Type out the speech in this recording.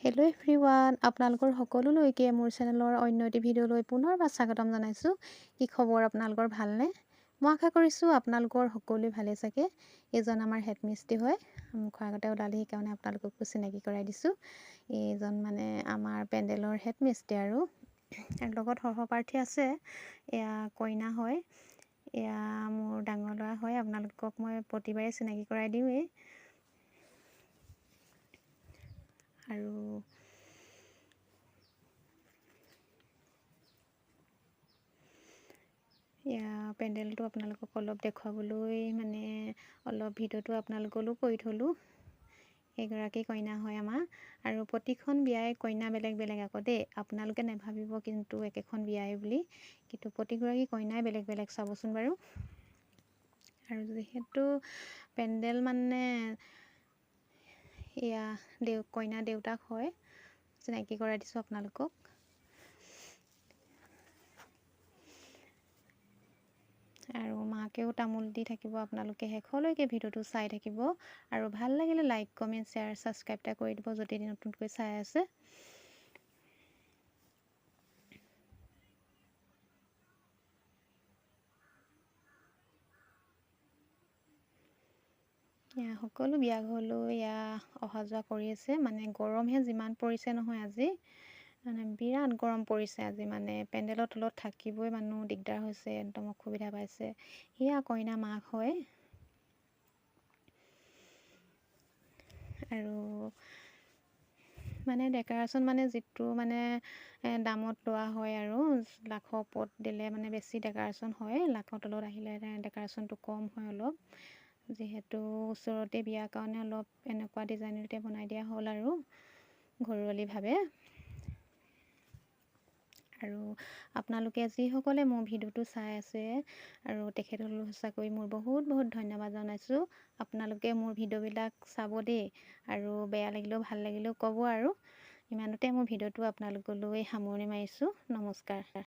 Hello' everyone, আপোনালোকৰ সকলোলৈকে মোৰ চেনেলৰ অন্য এটি ভিডিঅ'লৈ পুনৰবাৰ স্বাগতম জনাইছোঁ। কি খবৰ আপোনালোকৰ, ভালনে? মই আশা কৰিছোঁ আপোনালোকৰ সকলোৱে ভালে চাগে। এইজন আমাৰ হেডমিষ্ট্ৰী হয়, মুখৰ আগতে ওলালে সেইকাৰণে আপোনালোককো চিনাকি কৰাই দিছোঁ। এইজন মানে আমাৰ পেণ্ডেলৰ হেডমিষ্ট্ৰী আৰু লগত সহপাঠী আছে। এয়া কইনা হয়, এয়া মোৰ ডাঙৰ ল'ৰা হয়। আপোনালোকক মই প্ৰতিবাৰে চিনাকি কৰাই দিওঁৱেই। আৰু এয়া পেণ্ডেলটো আপোনালোকক অলপ দেখুৱাবলৈ মানে অলপ ভিডিঅ'টো আপোনালোকলৈও কৰি থ'লোঁ। এগৰাকী কইনা হয় আমাৰ, আৰু প্ৰতিখন বিয়াই কইনা বেলেগ বেলেগ আকৌ দেই। আপোনালোকে নাভাবিব কিন্তু একেখন বিয়াই বুলি, কিন্তু প্ৰতিগৰাকী কইনাই বেলেগ বেলেগ, চাবচোন বাৰু। আৰু যিহেতু পেণ্ডেল মানে এয়া কইনা দেউতাক হয়, চিনাকি কৰাই দিছোঁ আপোনালোকক। আৰু মাকেও তামোল দি থাকিব, আপোনালোকে শেষলৈকে ভিডিঅ'টো চাই থাকিব। আৰু ভাল লাগিলে লাইক, কমেণ্ট, শ্বেয়াৰ, ছাবস্ক্ৰাইব এটা কৰি দিব যদি নতুনকৈ চাই আছে। সকলো বিয়া ঘৰলৈ অহা যোৱা কৰি আছে। মানে গৰমহে যিমান পৰিছে নহয় আজি, মানে বিৰাট গৰম পৰিছে আজি। মানে পেণ্ডেলৰ তলত থাকিবই মানুহ দিগদাৰ হৈছে, একদম অসুবিধা পাইছে। সেয়া কইনা মাক হয়। আৰু মানে ডেক'ৰেশ্যন মানে যিটো মানে দামত লোৱা হয়, আৰু লাখৰ ওপৰত দিলে মানে বেছি ডেক'ৰেশ্যন হয়, লাখৰ তলত আহিলে ডেক'ৰেশ্যনটো কম হয় অলপ। যিহেতু ওচৰতে বিয়াৰ কাৰণে অলপ এনেকুৱা ডিজাইনতে বনাই দিয়া হ'ল আৰু ঘৰুৱালীভাৱে। আৰু আপোনালোকে যিসকলে মোৰ ভিডিঅ'টো চাই আছে, আৰু তেখেতসকলক সঁচাকৈ মোৰ বহুত বহুত ধন্যবাদ জনাইছোঁ। আপোনালোকে মোৰ ভিডিঅ'বিলাক চাব দেই, আৰু বেয়া লাগিলেও ভাল লাগিলেও ক'ব। আৰু ইমানতে মোৰ ভিডিঅ'টো আপোনালোকলৈ সামৰণি মাৰিছোঁ। নমস্কাৰ।